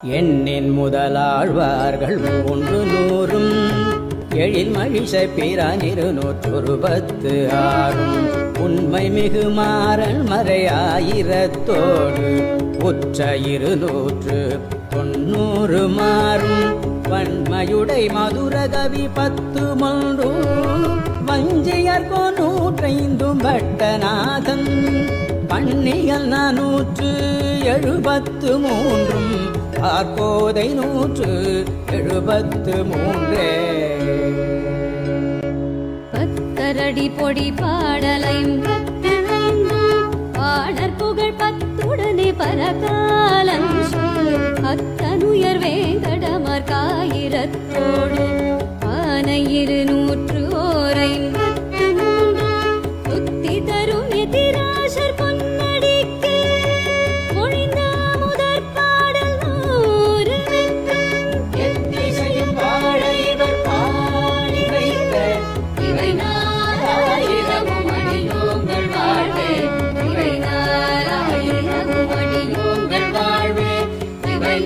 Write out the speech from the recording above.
எண்ணின் முதலாழ்வார்கள் 300 எழில் மகிழ்ச்சை பிரானிரு 116 உண்மை மிகு மாறன் மறையாயிரத்தோடு உற்ற 290 மாறும் வன்மையுடை மதுரகவி 10 வஞ்சியர்கோ 105 பட்டநாதன் பன்னிகள் 473 ஆர்கோதை 173 பத்தரடி பொடி பாடலையும் பாடற் புகழ் 10 பரகாலம் அத்தனுயர் வேங்கடமர் காயிரத்தோடு ஆனை 201 புத்தி தரும் எதிராசர் பொன்னடிக்கு மொழிந்த முதற் பாடல் 100 எத்திசையும் வாழ இவர் பாடி வைத்த இவை 4000 மணியோங்கள் வாழ்வே இவை 4000 மணியோங்கள் வாழ்வே இவை